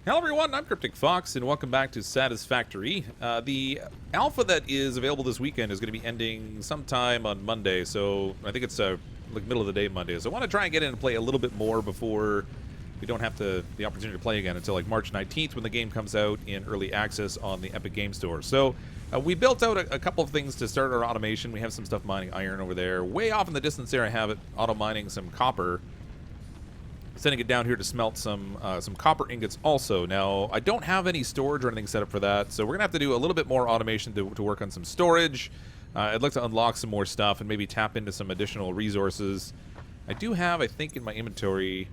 Hello everyone, I'm CrypticFox, and welcome back to Satisfactory. The alpha that is available this weekend is going to be ending sometime on Monday, so I think it's like middle of the day Monday. So I want to try and get in and play a little bit more before we don't have the opportunity to play again until like March 19th when the game comes out in early access on the Epic Game Store. So we built out a couple of things to start our automation. We have some stuff mining iron over there. Way off in the distance there I have it auto mining some copper. Sending it down here to smelt some copper ingots also. Now, I don't have any storage or anything set up for that, so we're going to have to do a little bit more automation to work on some storage. I'd like to unlock some more stuff and maybe tap into some additional resources. I do have, I think, in my inventory...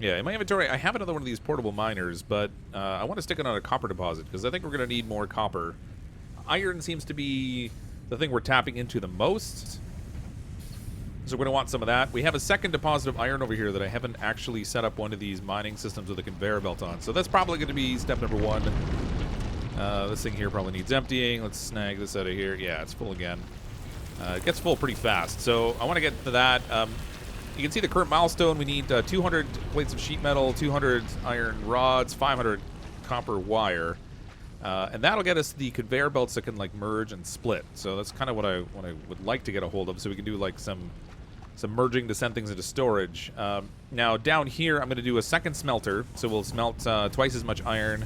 Yeah, in my inventory, I have another one of these portable miners, but I want to stick it on a copper deposit, because I think we're going to need more copper. Iron seems to be the thing we're tapping into the most. So we're going to want some of that. We have a second deposit of iron over here that I haven't actually set up one of these mining systems with a conveyor belt on. So that's probably going to be step number one. This thing here probably needs emptying. Let's snag this out of here. Yeah, it's full again. It gets full pretty fast. So I want to get to that. You can see the current milestone. We need 200 plates of sheet metal, 200 iron rods, 500 copper wire. And that'll get us the conveyor belts that can like merge and split. So that's kind of what I would like to get a hold of, so we can do like some merging to send things into storage. Now down here I'm going to do a second smelter, so we'll smelt twice as much iron.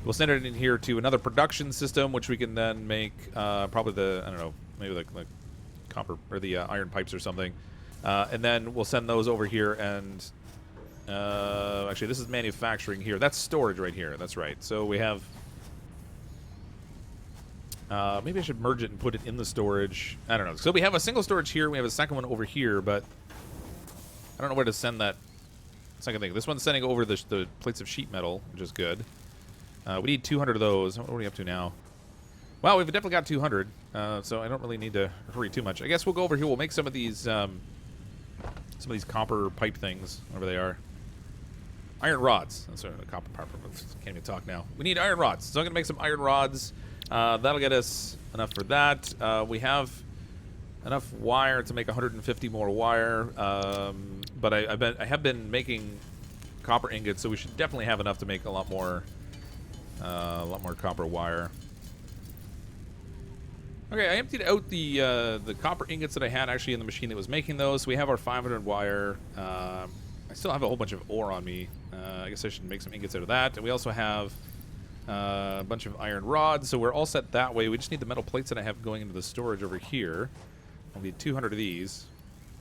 We'll send it in here to another production system, which we can then make probably the, I don't know, maybe like copper or the iron pipes or something. And then we'll send those over here and actually this is manufacturing here. That's storage right here. That's right. So we have maybe I should merge it and put it in the storage. I don't know. So we have a single storage here. We have a second one over here, but I don't know where to send that second thing. This one's sending over the plates of sheet metal, which is good. We need 200 of those. What are we up to now? Well, we've definitely got 200, so I don't really need to hurry too much. I guess we'll go over here. We'll make some of these copper pipe things, whatever they are. Iron rods. That's a copper pipe. Can't even talk now. We need iron rods. So I'm going to make some iron rods. That'll get us enough for that. We have enough wire to make 150 more wire, but I have been making copper ingots, so we should definitely have enough to make a lot more copper wire. Okay, I emptied out the copper ingots that I had actually in the machine that was making those. So we have our 500 wire. I still have a whole bunch of ore on me. I guess I should make some ingots out of that. And we also have a bunch of iron rods, so we're all set that way. We just need the metal plates that I have going into the storage over here. I'll need 200 of these.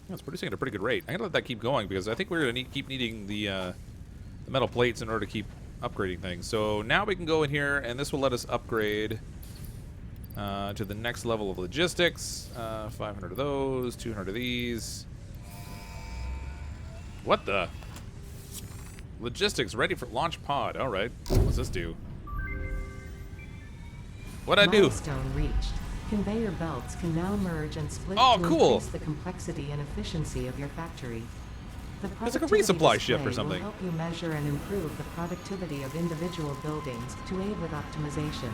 Yeah, it's producing at a pretty good rate. I'm going to let that keep going because I think we're going to keep needing the metal plates in order to keep upgrading things. So now we can go in here, and this will let us upgrade to the next level of logistics. 500 of those, 200 of these. What the? Logistics ready for launch pod. All right. What's this do? What'd I do? Milestone reached. Conveyor belts can now merge and split to increase the complexity and efficiency of your factory. The it's like a resupply ship or display something. will help you measure and improve the productivity of individual buildings to aid with optimization.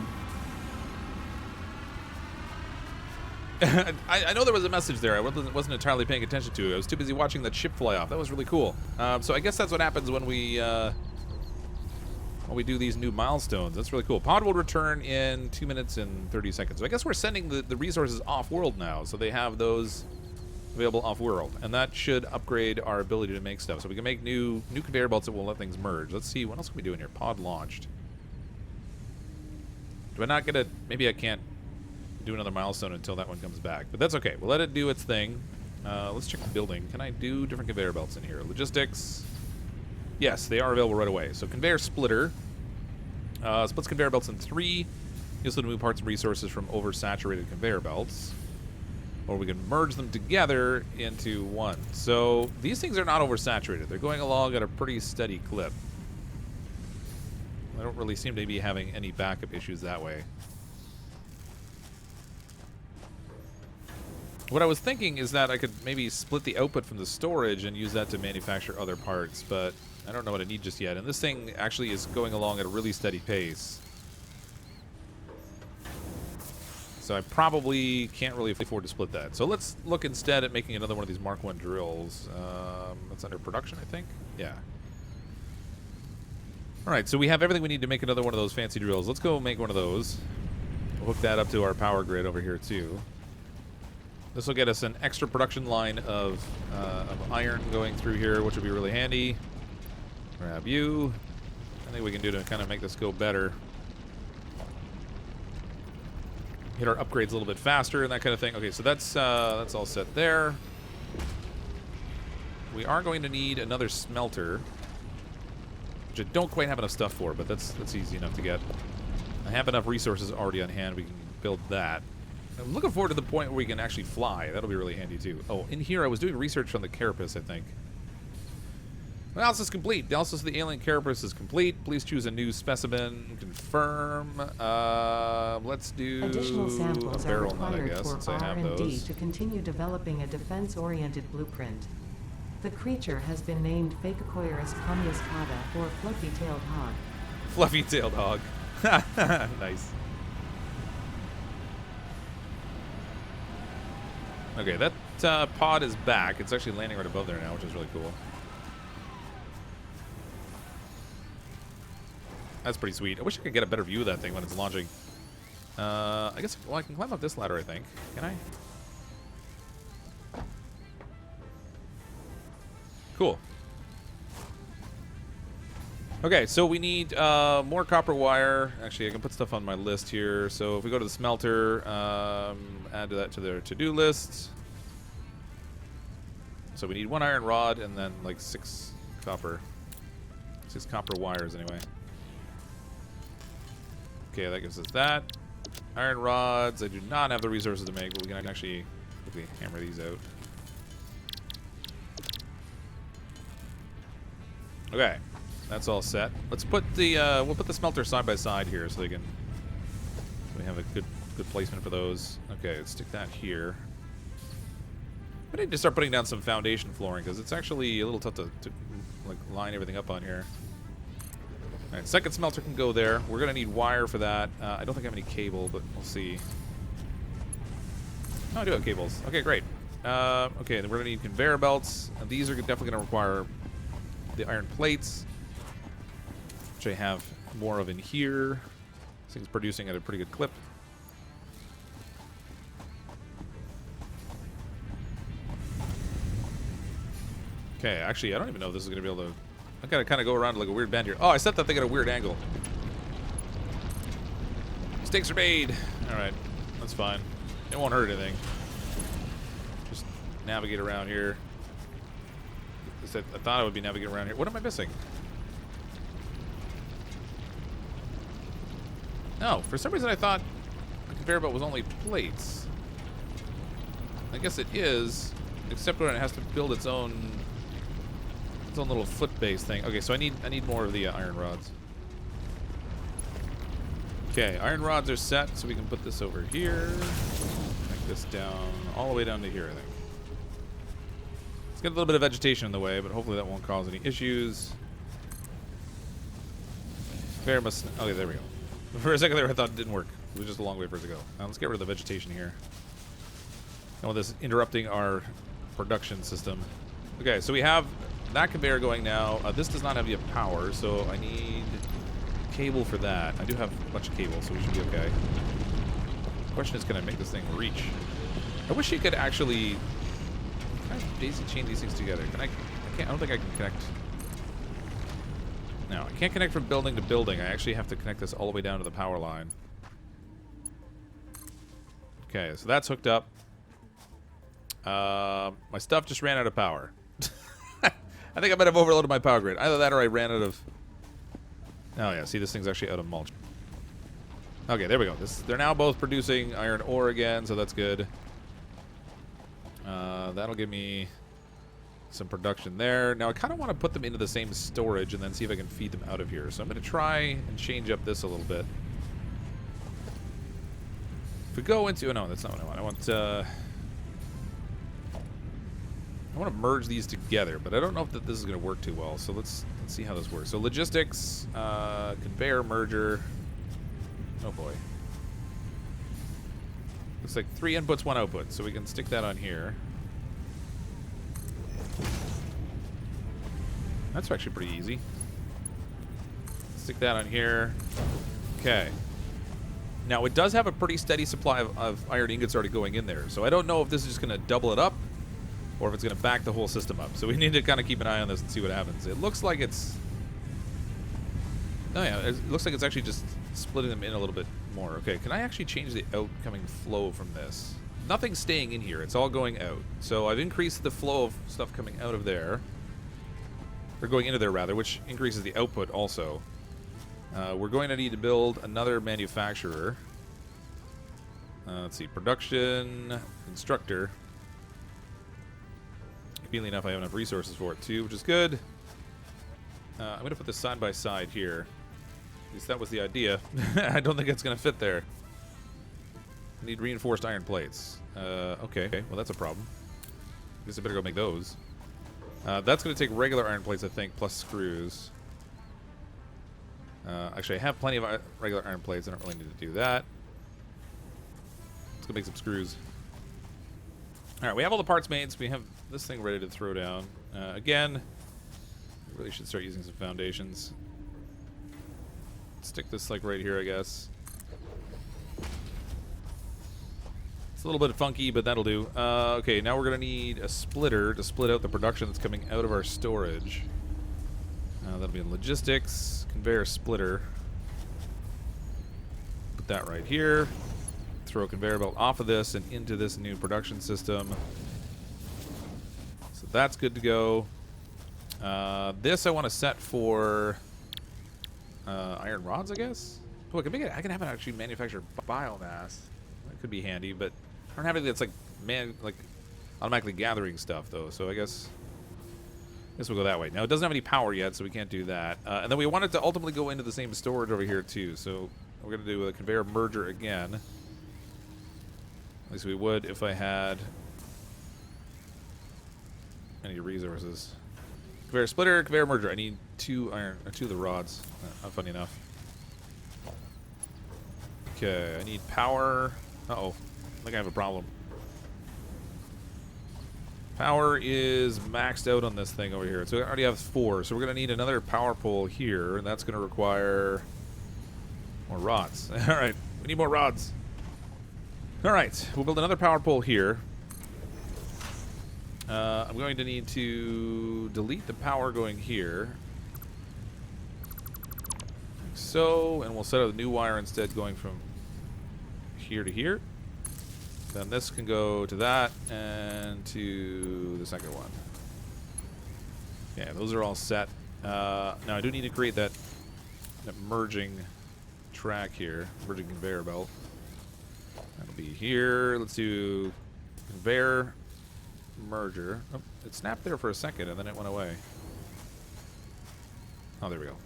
I know there was a message there. I wasn't entirely paying attention to it. I was too busy watching that ship fly off. That was really cool. So I guess that's what happens when we do these new milestones. That's really cool. Pod will return in 2 minutes and 30 seconds. So I guess we're sending the resources off-world now, so they have those available off-world. And that should upgrade our ability to make stuff. So we can make new conveyor belts that will let things merge. Let's see, what else can we do in here? Pod launched. Do I not get a... Maybe I can't do another milestone until that one comes back. But that's okay. We'll let it do its thing. Let's check the building. Can I do different conveyor belts in here? Logistics... Yes, they are available right away. So conveyor splitter splits conveyor belts in 3. Use them to move parts and resources from oversaturated conveyor belts. Or we can merge them together into one. So these things are not oversaturated. They're going along at a pretty steady clip. I don't really seem to be having any backup issues that way. What I was thinking is that I could maybe split the output from the storage and use that to manufacture other parts, but I don't know what I need just yet. And this thing actually is going along at a really steady pace. So I probably can't really afford to split that. So let's look instead at making another one of these Mark I drills. That's under production, I think? Yeah. All right, so we have everything we need to make another one of those fancy drills. Let's go make one of those. We'll hook that up to our power grid over here too. This will get us an extra production line of iron going through here, which will be really handy. Grab you. I think we can do to kind of make this go better. Hit our upgrades a little bit faster and that kind of thing. Okay, so that's all set there. We are going to need another smelter, which I don't quite have enough stuff for, but that's easy enough to get. I have enough resources already on hand. We can build that. I'm looking forward to the point where we can actually fly. That'll be really handy too. Oh, in here I was doing research on the carapace, I think. Analysis complete. The analysis of the alien carapace is complete. Please choose a new specimen. Confirm. Let's do Additional samples a are barrel nut, I required guess, for since I have R&D those. to continue developing a defense-oriented blueprint. The creature has been named Phacocoirus commuscata, or fluffy-tailed hog. Fluffy-tailed hog. Nice. Okay, that pod is back. It's actually landing right above there now, which is really cool. That's pretty sweet. I wish I could get a better view of that thing when it's launching. I guess, well, I can climb up this ladder, I think. Can I? Cool. Okay, so we need more copper wire. Actually, I can put stuff on my list here. So if we go to the smelter, add that to their to-do list. So we need 1 iron rod and then like 6 copper wires anyway. Okay, that gives us that. Iron rods, I do not have the resources to make, but we can actually quickly hammer these out. Okay, that's all set. Let's put the we'll put the smelter side by side here so we have a good placement for those. Okay, let's stick that here. I need to start putting down some foundation flooring because it's actually a little tough to like line everything up on here. All right, second smelter can go there. We're gonna need wire for that. I don't think I have any cable, but we'll see. Oh, I do have cables. Okay, great. Okay, then we're gonna need conveyor belts. These are definitely gonna require the iron plates, which I have more of in here. This thing's producing at a pretty good clip. Okay, actually, I don't even know if this is going to be able to... I gotta kind of go around like a weird bend here. Oh, I set that thing at a weird angle. Mistakes are made. Alright, that's fine. It won't hurt anything. Just navigate around here. I thought I would be navigating around here. What am I missing? No, for some reason I thought the conveyor belt was only plates. I guess it is, except when it has to build its own little foot base thing. Okay, so I need more of the iron rods. Okay, iron rods are set, so we can put this over here. Make this down all the way down to here, I think. It's got a little bit of vegetation in the way, but hopefully that won't cause any issues. Okay, there we go. For a second there, I thought it didn't work. It was just a long way for it to go. Now let's get rid of the vegetation here. Don't want this interrupting our production system. Okay, so we have that conveyor going now. This does not have yet power, so I need cable for that. I do have a bunch of cable, so we should be okay. The question is, can I make this thing reach? I wish you could actually kind of daisy chain these things together. Can I can't. I don't think I can connect. No, I can't connect from building to building. I actually have to connect this all the way down to the power line. Okay, so that's hooked up. My stuff just ran out of power. I think I might have overloaded my power grid. Either that or I ran out of... Oh yeah, see, this thing's actually out of mulch. Okay, there we go. They're now both producing iron ore again, so that's good. That'll give me some production there. Now I kind of want to put them into the same storage and then see if I can feed them out of here. So I'm going to try and change up this a little bit. If we go into... Oh, no, that's not what I want. I want to merge these together, but I don't know if this is going to work too well. So let's see how this works. So logistics, conveyor merger. Oh boy. Looks like 3 inputs, 1 output. So we can stick that on here. That's actually pretty easy. Stick that on here. Okay. Now, it does have a pretty steady supply of iron ingots already going in there. So I don't know if this is just going to double it up or if it's going to back the whole system up. So we need to kind of keep an eye on this and see what happens. It looks like it's... Oh, yeah. It looks like it's actually just splitting them in a little bit more. Okay, can I actually change the outcoming flow from this? Nothing's staying in here. It's all going out. So I've increased the flow of stuff coming out of there. Or going into there, rather, which increases the output also. We're going to need to build another manufacturer. Let's see. Production. Constructor. Conveniently enough, I have enough resources for it, too, which is good. I'm going to put this side by side here. At least that was the idea. I don't think it's going to fit there. I need reinforced iron plates. Okay, well, that's a problem. Guess I better go make those. That's going to take regular iron plates, I think, plus screws. Actually, I have plenty of regular iron plates. I don't really need to do that. Let's go make some screws. Alright, we have all the parts made, so we have this thing ready to throw down. Again, we really should start using some foundations. Stick this, like, right here, I guess. It's a little bit funky, but that'll do. Okay, now we're going to need a splitter to split out the production that's coming out of our storage. That'll be in logistics. Conveyor splitter. Put that right here. Throw a conveyor belt off of this and into this new production system. So that's good to go. This I want to set for iron rods, I guess. Oh, I can make it. I can have it actually manufacture biomass. That could be handy, but I don't have anything that's like automatically gathering stuff though. So I guess we'll go that way. Now it doesn't have any power yet, so we can't do that. And then we want it to ultimately go into the same storage over here too. So we're gonna do a conveyor merger again. At least we would if I had any resources. Conveyor splitter, conveyor merger. I need 2 iron, or 2 of the rods. Not funny enough. Okay, I need power. Uh-oh, I think I have a problem. Power is maxed out on this thing over here. So I already have 4. So we're going to need another power pole here, and that's going to require more rods. All right, we need more rods. All right, we'll build another power pole here. I'm going to need to delete the power going here. Like so, and we'll set up a new wire instead going from here to here. Then this can go to that and to the second one. Yeah, those are all set. Now I do need to create that merging track here, merging conveyor belt. That'll be here. Let's do conveyor merger. Oh, it snapped there for a second and then it went away. Oh, there we go.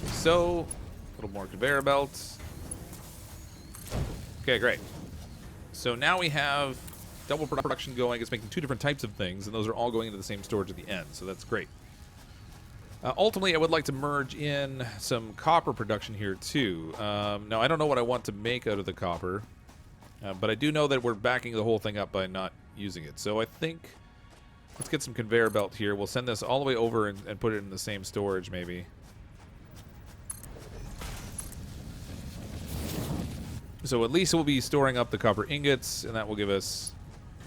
Like so, a little more conveyor belts. Okay, great. So now we have double production going. It's making 2 different types of things, and those are all going into the same storage at the end, so that's great. Ultimately, I would like to merge in some copper production here, too. Now, I don't know what I want to make out of the copper, but I do know that we're backing the whole thing up by not using it. So I think let's get some conveyor belt here. We'll send this all the way over and put it in the same storage, maybe. So at least we'll be storing up the copper ingots, and that will give us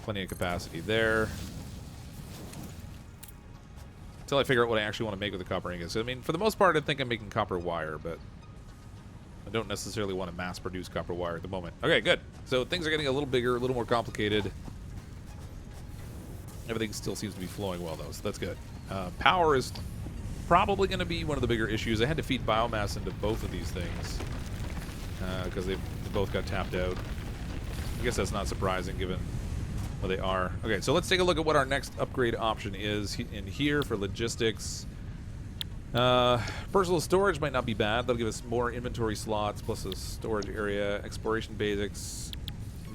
plenty of capacity there. Until I figure out what I actually want to make with the copper ingots. I mean, for the most part, I think I'm making copper wire, but I don't necessarily want to mass-produce copper wire at the moment. Okay, good. So things are getting a little bigger, a little more complicated. Everything still seems to be flowing well, though, so that's good. Power is probably going to be one of the bigger issues. I had to feed biomass into both of these things because they both got tapped out. I guess that's not surprising given what they are. Okay, so let's take a look at what our next upgrade option is in here for logistics. Personal storage might not be bad. That'll give us more inventory slots plus a storage area. Exploration basics.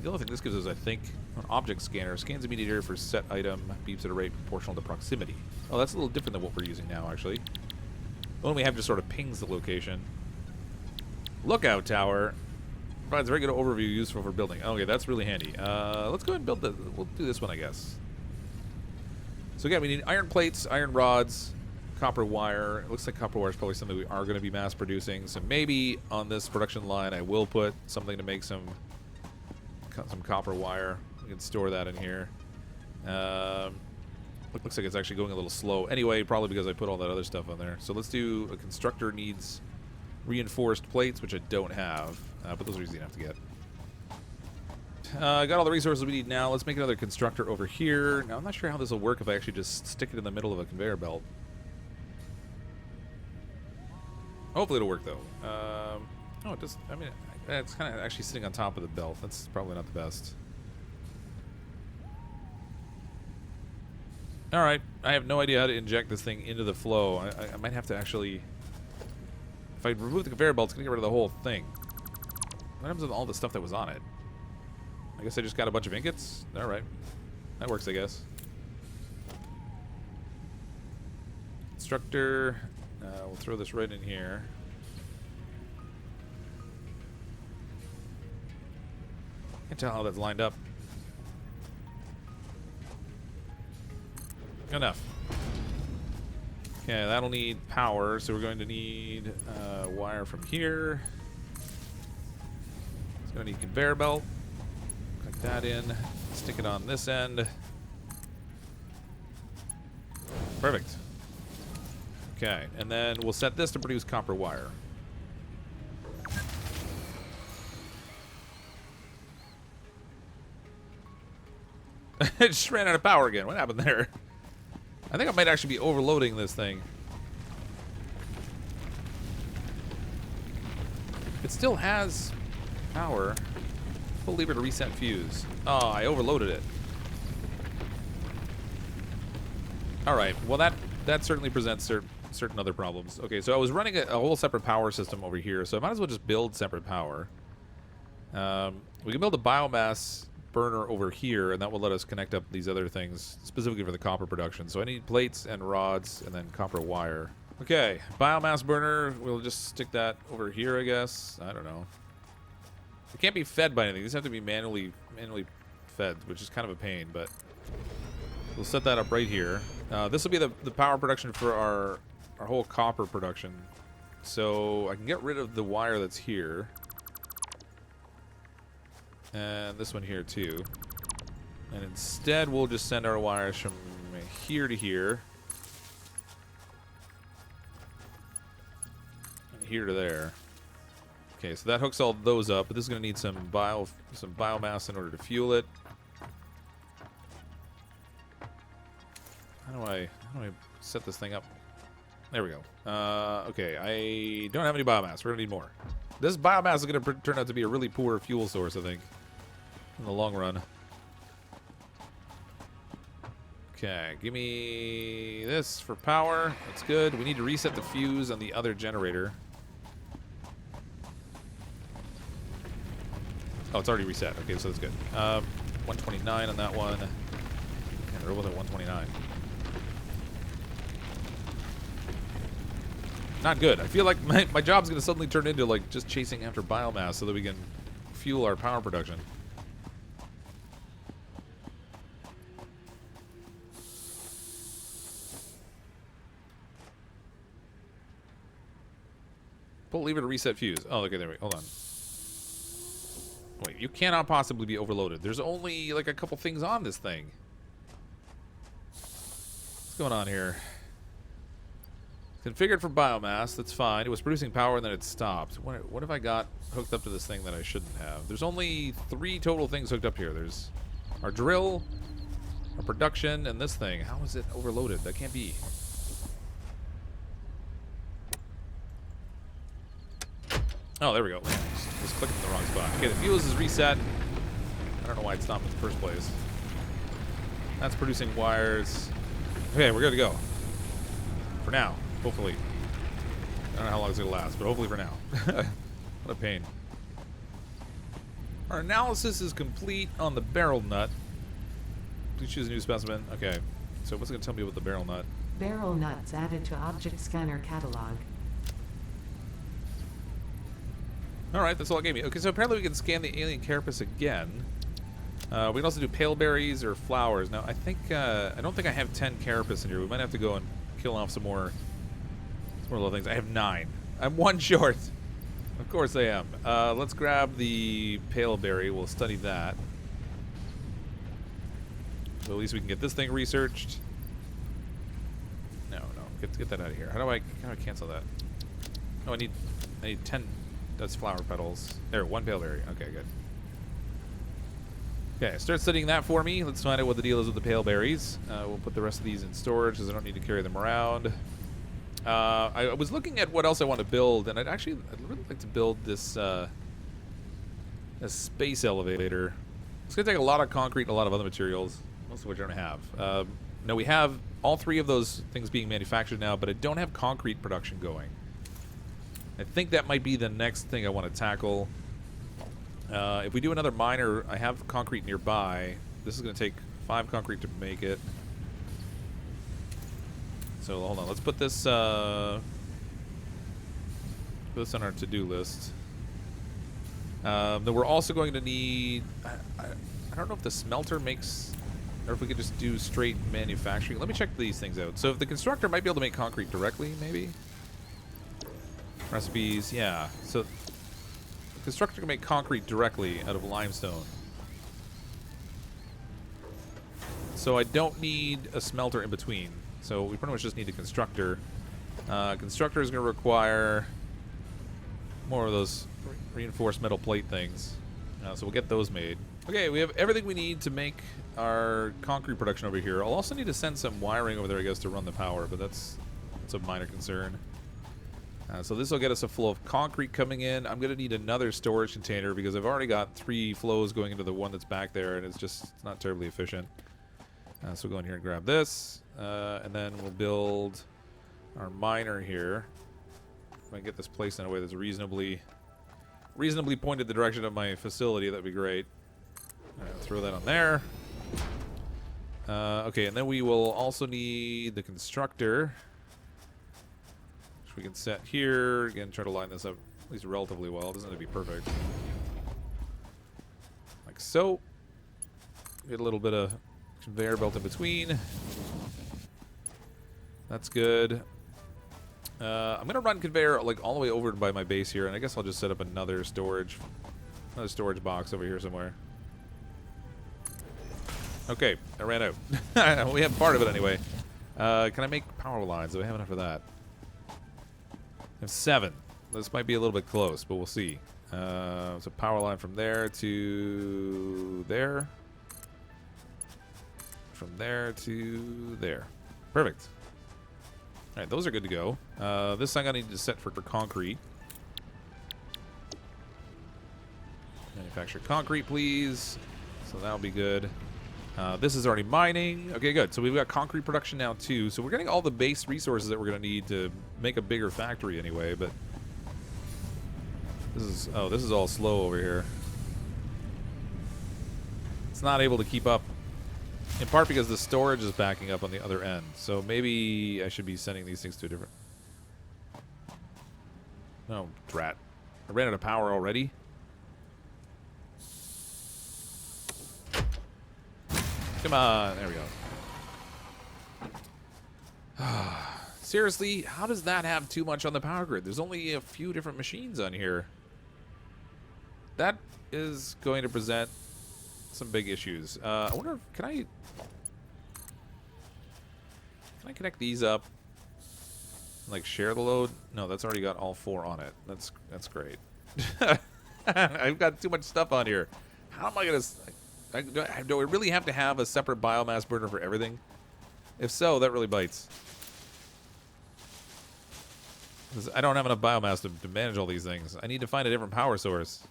The only thing this gives us, I think, an object scanner. Scans immediate area for set item. Beeps at a rate proportional to proximity. Oh, that's a little different than what we're using now, actually. The one we have just sort of pings the location. Lookout tower. Provides a very good overview useful for building. Okay, that's really handy. Let's go ahead and build we'll do this one, I guess. So again, we need iron plates, iron rods, Copper wire. It looks like copper wire is probably something we are going to be mass producing. So maybe on this production line, I will put something to make some copper wire. We can store that in here. Looks like it's actually going a little slow. Anyway, probably because I put all that other stuff on there. So let's do a constructor needs reinforced plates, which I don't have, but those are easy enough to get. Got all the resources we need now. Let's make another constructor over here. Now, I'm not sure how this will work if I actually just stick it in the middle of a conveyor belt. Hopefully it'll work, though. Oh, it does. I mean, it's kind of actually sitting on top of the belt. That's probably not the best. All right. I have no idea how to inject this thing into the flow. I might have to actually... If I remove the conveyor belt, it's going to get rid of the whole thing. What happens with all the stuff that was on it? I guess I just got a bunch of ingots. All right. That works, I guess. Constructor. We'll throw this right in here. Can't tell how that's lined up. Enough. Okay, that'll need power, so we're going to need wire from here. It's going to need conveyor belt. Click that in. Stick it on this end. Perfect. Okay, and then we'll set this to produce copper wire. It just ran out of power again. What happened there? I think I might actually be overloading this thing. It still has power. Pull lever to reset fuse. Oh, I overloaded it. Alright, well that certainly presents certain other problems. Okay, so I was running a whole separate power system over here, so I might as well just build separate power. We can build a biomass burner over here, and that will let us connect up these other things, specifically for the copper production. So I need plates and rods, and then copper wire. Okay, biomass burner, we'll just stick that over here, I guess. I don't know. It can't be fed by anything. These have to be manually fed, which is kind of a pain, but we'll set that up right here. This will be the power production for our whole copper production. So I can get rid of the wire that's here. And this one here too. And instead we'll just send our wires from here to here. And here to there. Okay, so that hooks all those up, but this is going to need some biomass in order to fuel it. How do I set this thing up? There we go. Okay, I don't have any biomass. We're going to need more. This biomass is going to turn out to be a really poor fuel source, I think, in the long run. Okay, give me this for power. That's good. We need to reset the fuse on the other generator. Oh, it's already reset. Okay, so that's good. 129 on that one. Can't roll with it 129. Not good. I feel like my job's going to suddenly turn into like just chasing after biomass so that we can fuel our power production. Pull lever to reset fuse. Oh, okay, there we go. Hold on. Wait, you cannot possibly be overloaded. There's only like a couple things on this thing. What's going on here? Configured for biomass, that's fine. It was producing power and then it stopped. What have I got hooked up to this thing that I shouldn't have? There's only 3 total things hooked up here. There's our drill, our production, and this thing. How is it overloaded? That can't be. Oh, there we go. Just clicking in the wrong spot. Okay, the fuse is reset. I don't know why it stopped in the first place. That's producing wires. Okay, we're good to go. For now. Hopefully. I don't know how long it's going to last, but hopefully for now. What a pain. Our analysis is complete on the barrel nut. Please choose a new specimen. Okay. So what's it going to tell me about the barrel nut? Barrel nuts added to object scanner catalog. Alright, that's all it gave me. Okay, so apparently we can scan the alien carapace again. We can also do pale berries or flowers. Now, I think, I don't think I have 10 carapace in here. We might have to go and kill off some more It's one of the things. I have 9. I'm 1 short. Of course I am. Let's grab the pale berry. We'll study that. So at least we can get this thing researched. No. Get that out of here. How do I cancel that? Oh, I need 10. That's flower petals. There, 1 pale berry. Okay, good. Okay, start studying that for me. Let's find out what the deal is with the pale berries. We'll put the rest of these in storage because I don't need to carry them around. I was looking at what else I want to build, and I'd really like to build this a space elevator. It's going to take a lot of concrete and a lot of other materials, most of which I don't have. Now, we have all 3 of those things being manufactured now, but I don't have concrete production going. I think that might be the next thing I want to tackle. If we do another miner, I have concrete nearby. This is going to take 5 concrete to make it. So hold on, let's put this on our to-do list. Then we're also going to need. I don't know if the smelter makes, or if we could just do straight manufacturing. Let me check these things out. So if the constructor might be able to make concrete directly, maybe. Recipes, yeah. So the constructor can make concrete directly out of limestone. So I don't need a smelter in between. So we pretty much just need a constructor. Constructor is going to require more of those reinforced metal plate things. So we'll get those made. Okay, we have everything we need to make our concrete production over here. I'll also need to send some wiring over there, I guess, to run the power, but that's a minor concern. So this will get us a flow of concrete coming in. I'm going to need another storage container because I've already got 3 flows going into the one that's back there, and it's not terribly efficient. So we'll go in here and grab this, and then we'll build our miner here. If I can get this placed in a way that's reasonably pointed the direction of my facility, that'd be great. Throw that on there. Okay, and then we will also need the constructor, which we can set here. Again, try to line this up at least relatively well. It doesn't have to be perfect. Like so. Get a little bit of conveyor belt in between. That's good. I'm gonna run conveyor like all the way over by my base here, and I guess I'll just set up another storage box over here somewhere. Okay, I ran out. We have part of it anyway. Can I make power lines? Do I have enough of that? I have 7. This might be a little bit close, but we'll see. So power line from there to there. From there to there. Perfect. Alright, those are good to go. This thing I need to set for concrete. Manufacture concrete, please. So that'll be good. This is already mining. Okay, good. So we've got concrete production now, too. So we're getting all the base resources that we're going to need to make a bigger factory anyway, but this is all slow over here. It's not able to keep up. In part because the storage is backing up on the other end. So maybe I should be sending these things to a different... Oh, drat. I ran out of power already? Come on. There we go. Seriously, how does that have too much on the power grid? There's only a few different machines on here. That is going to present some big issues. I wonder if... Can I connect these up? Like share the load? No, that's already got all 4 on it. That's great. I've got too much stuff on here. How am I gonna... Do I really have to have a separate biomass burner for everything? If so, that really bites. 'Cause I don't have enough biomass to manage all these things. I need to find a different power source.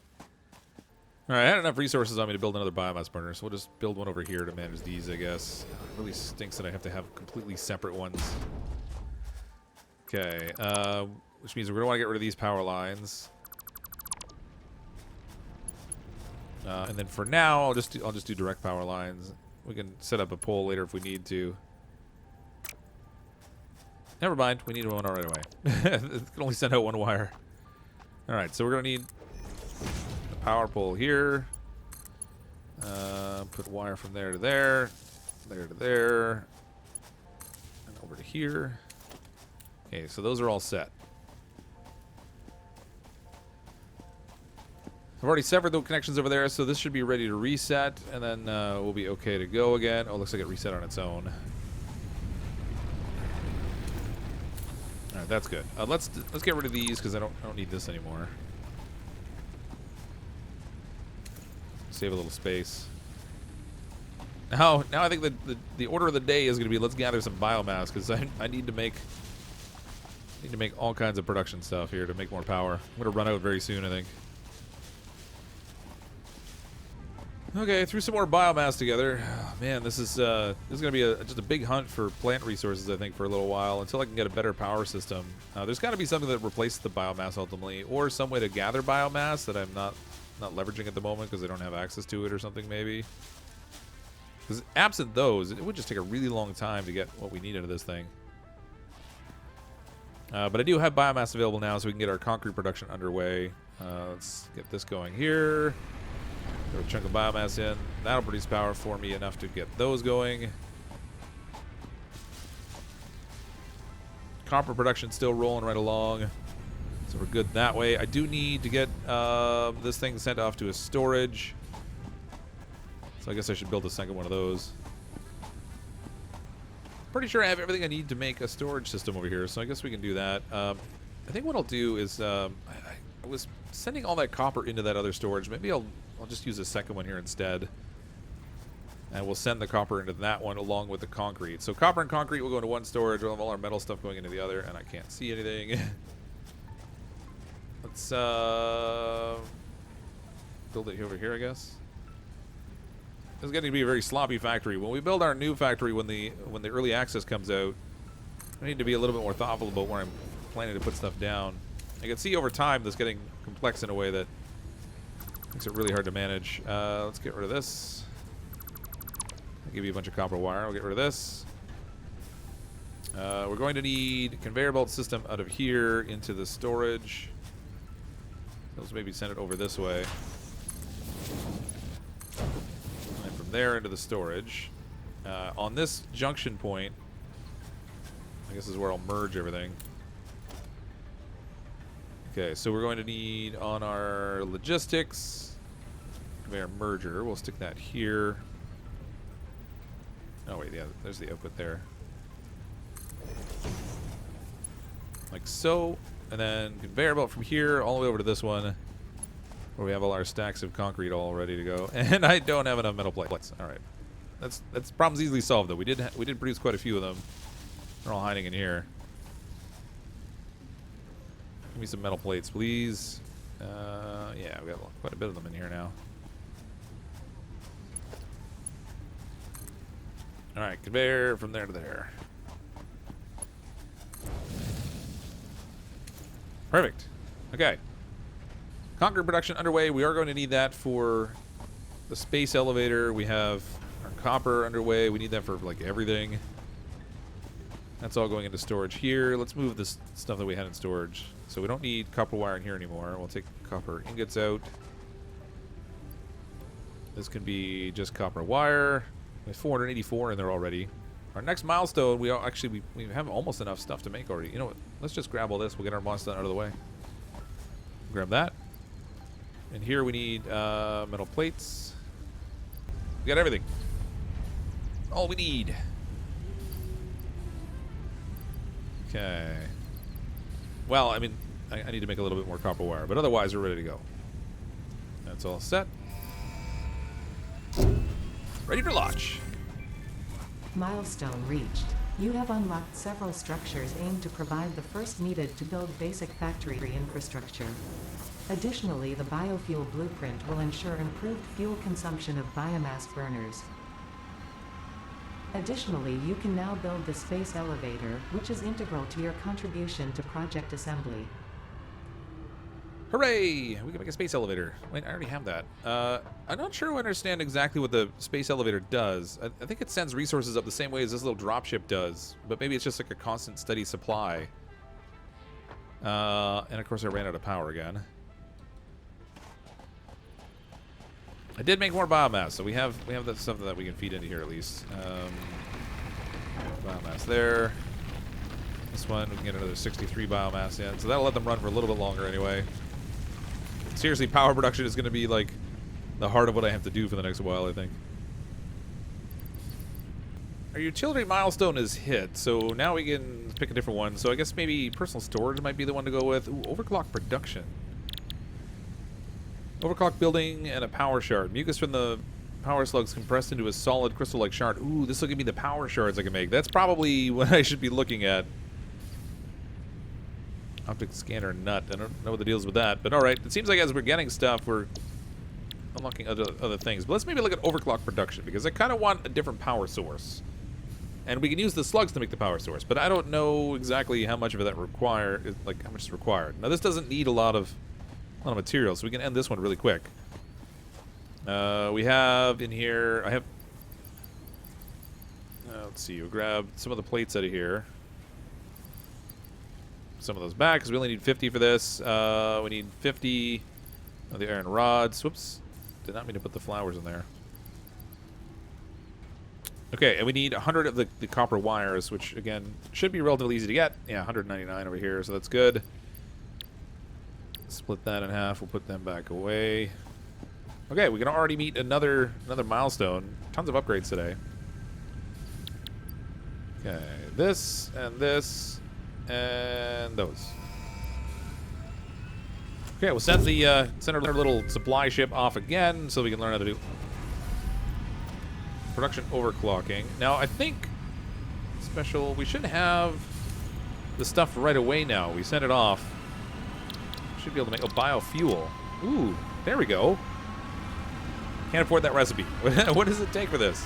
Alright, I had enough resources on me to build another biomass burner, so we'll just build one over here to manage these, I guess. It really stinks that I have to have completely separate ones. Okay, which means we're going to want to get rid of these power lines. And then for now, I'll just do direct power lines. We can set up a pole later if we need to. Never mind, we need one right away. It can only send out 1 wire. All right, so we're gonna need a power pole here. Put wire from there to there, there to there, and over to here. Okay, so those are all set. I've already severed the connections over there, so this should be ready to reset, and then we'll be okay to go again. Oh, looks like it reset on its own. All right, that's good. Let's get rid of these because I don't need this anymore. Save a little space. Now I think the order of the day is going to be let's gather some biomass because I need to make all kinds of production stuff here to make more power. I'm going to run out very soon, I think. Okay, threw some more biomass together. Oh, man, this is going to be just a big hunt for plant resources, I think, for a little while until I can get a better power system. There's got to be something that replaces the biomass ultimately, or some way to gather biomass that I'm not leveraging at the moment because I don't have access to it or something maybe. Because absent those, it would just take a really long time to get what we need out of this thing. But I do have biomass available now, so we can get our concrete production underway. Let's get this going here. Throw a chunk of biomass in. That'll produce power for me enough to get those going. Copper production still rolling right along. So we're good that way. I do need to get this thing sent off to a storage. So I guess I should build a second one of those. Pretty sure I have everything I need to make a storage system over here, so I guess we can do that. I think what I'll do is I was sending all that copper into that other storage. Maybe I'll just use a second one here instead. And we'll send the copper into that one along with the concrete. So copper and concrete will go into one storage. We'll have all our metal stuff going into the other, and I can't see anything. Let's build it over here, I guess. This is getting to be a very sloppy factory. When we build our new factory, when the early access comes out, I need to be a little bit more thoughtful about where I'm planning to put stuff down. I can see over time this getting complex in a way that makes it really hard to manage. Let's get rid of this. I'll give you a bunch of copper wire. We'll get rid of this. We're going to need conveyor belt system out of here into the storage. Let's maybe send it over this way. And from there into the storage. On this junction point, I guess is where I'll merge everything. Okay, so we're going to need on our logistics conveyor merger. We'll stick that here. Oh wait, yeah, there's the output there. Like so, and then conveyor belt from here all the way over to this one, where we have all our stacks of concrete all ready to go. And I don't have enough metal plates. All right, that's problem's easily solved though. We did produce quite a few of them. They're all hiding in here. Give me some metal plates, please. Yeah, we got quite a bit of them in here now. All right, conveyor from there to there. Perfect. Okay. Concrete production underway. We are going to need that for the space elevator. We have our copper underway. We need that for like everything. That's all going into storage here. Let's move this stuff that we had in storage. So we don't need copper wire in here anymore. We'll take copper ingots out. This can be just copper wire. We have 484 in there already. Our next milestone, we have almost enough stuff to make already. You know what? Let's just grab all this. We'll get our milestone out of the way. Grab that. And here we need metal plates. We got everything. All we need. Okay. Well, I mean, I need to make a little bit more copper wire, but otherwise we're ready to go. That's all set. Ready to launch. Milestone reached. You have unlocked several structures aimed to provide the first needed to build basic factory infrastructure. Additionally, the biofuel blueprint will ensure improved fuel consumption of biomass burners. Additionally, you can now build the space elevator, which is integral to your contribution to project assembly. Hooray! We can make a space elevator. Wait, I already have that. I'm not sure I understand exactly what the space elevator does. I think it sends resources up the same way as this little dropship does, but maybe it's just like a constant, steady supply. And of course I ran out of power again. I did make more biomass, so we have that stuff that we can feed into here at least. Biomass there. This one, we can get another 63 biomass in. So that'll let them run for a little bit longer anyway. Seriously, power production is going to be like the heart of what I have to do for the next while, I think. Our utility milestone is hit, so now we can pick a different one. So I guess maybe personal storage might be the one to go with. Ooh, overclock production. Overclock building and a power shard. Mucus from the power slugs compressed into a solid crystal-like shard. Ooh, this will give me the power shards I can make. That's probably what I should be looking at. Optic scanner nut. I don't know what the deal is with that, but all right. It seems like as we're getting stuff, we're unlocking other things. But let's maybe look at overclock production, because I kind of want a different power source. And we can use the slugs to make the power source, but I don't know exactly how much of that like how much is required. Now this doesn't need a lot of materials, so we can end this one really quick. We have in here, I have, let's see, we'll grab some of the plates out of here. Some of those back, because we only need 50 for this. We need 50 of the iron rods. Whoops, did not mean to put the flowers in there. Okay, and we need 100 of the copper wires, which, again, should be relatively easy to get. Yeah, 199 over here, so that's good. Split that in half. We'll put them back away. Okay, we can already meet another milestone. Tons of upgrades today. Okay, this, and those. Okay, we'll send our little supply ship off again so we can learn how to do production overclocking. Now, I think we should have the stuff right away now. We sent it off. Should be able to make biofuel. Ooh, there we go. Can't afford that recipe. What does it take for this?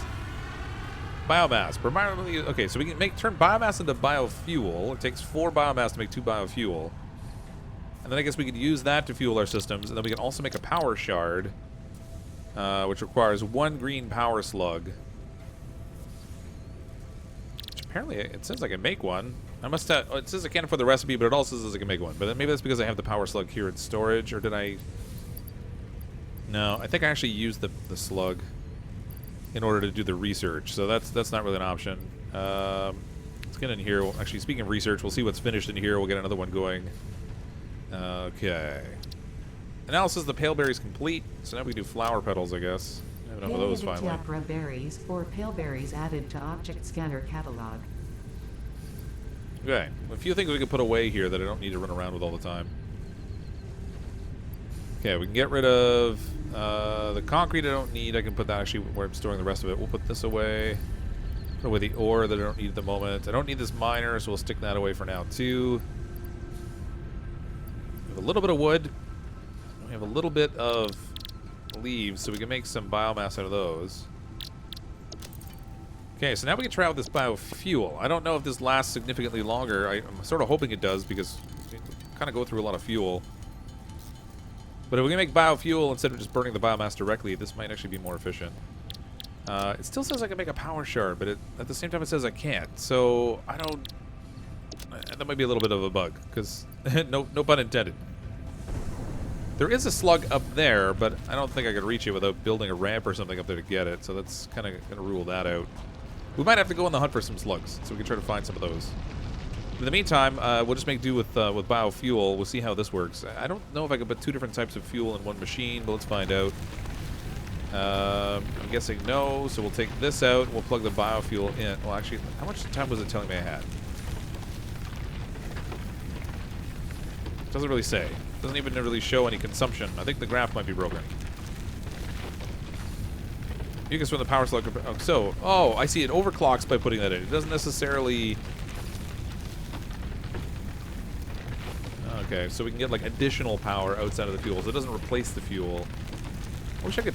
Biomass. Primarily, okay, so we can turn biomass into biofuel. It takes 4 biomass to make 2 biofuel. And then I guess we could use that to fuel our systems. And then we can also make a power shard, which requires 1 green power slug. Which apparently it says I can make one. I must have. It says I can't afford the recipe, but it also says I can make one. But then maybe that's because I have the power slug here in storage, or did I? No, I think I actually used the slug in order to do the research. So that's not really an option. Let's get in here. Actually, speaking of research, we'll see what's finished in here. We'll get another one going. Okay. Analysis of the pale berries complete. So now we can do flower petals, I guess. I have enough of those finally. Paleodictyoptera berries or pale berries added to object scanner catalog. Okay. A few things we can put away here that I don't need to run around with all the time. Okay, we can get rid of the concrete I don't need. I can put that actually where I'm storing the rest of it. We'll put this away. Put away the ore that I don't need at the moment. I don't need this miner, so we'll stick that away for now too. We have a little bit of wood. We have a little bit of leaves, so we can make some biomass out of those. Okay, so now we can try out this biofuel. I don't know if this lasts significantly longer. I'm sort of hoping it does, because we kind of go through a lot of fuel. But if we can make biofuel instead of just burning the biomass directly, this might actually be more efficient. It still says I can make a power shard, but at the same time it says I can't. So I don't... That might be a little bit of a bug, because no pun intended. There is a slug up there, but I don't think I could reach it without building a ramp or something up there to get it. So that's kind of going to rule that out. We might have to go on the hunt for some slugs, so we can try to find some of those. In the meantime, we'll just make do with biofuel. We'll see how this works. I don't know if I can put 2 different types of fuel in one machine, but let's find out. I'm guessing no, so we'll take this out and we'll plug the biofuel in. Well, actually, how much time was it telling me I had? It doesn't really say. It doesn't even really show any consumption. I think the graph might be broken. Mucus from the power slug. Oh, I see. It overclocks by putting that in. It doesn't necessarily... Okay, so we can get like additional power outside of the fuel, so it doesn't replace the fuel. I wish I could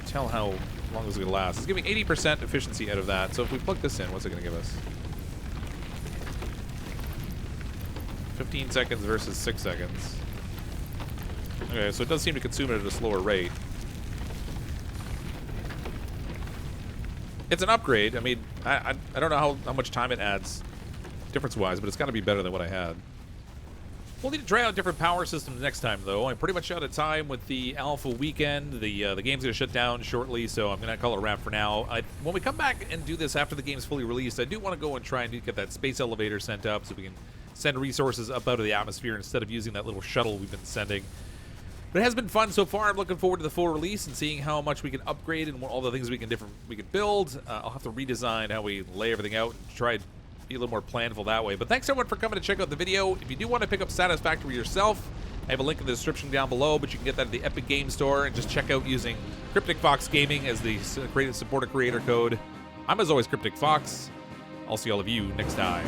tell how long this is going to last. It's giving 80% efficiency out of that, so if we plug this in, what's it going to give us? 15 seconds versus 6 seconds. Okay, so it does seem to consume it at a slower rate. It's an upgrade. I mean, I don't know how much time it adds difference-wise, but it's got to be better than what I had. We'll need to try out different power systems next time, though. I'm pretty much out of time with the alpha weekend. The game's going to shut down shortly, so I'm going to call it a wrap for now. When we come back and do this after the game's fully released, I do want to go and try and get that space elevator sent up so we can send resources up out of the atmosphere instead of using that little shuttle we've been sending. But it has been fun so far. I'm looking forward to the full release and seeing how much we can upgrade and all the things we can build. I'll have to redesign how we lay everything out and try to be a little more planful that way. But thanks everyone for coming to check out the video. If you do want to pick up Satisfactory yourself, I have a link in the description down below, but you can get that at the Epic Game Store and just check out using CrypticFox Gaming as the supporter creator code. I'm as always CrypticFox. I'll see all of you next time.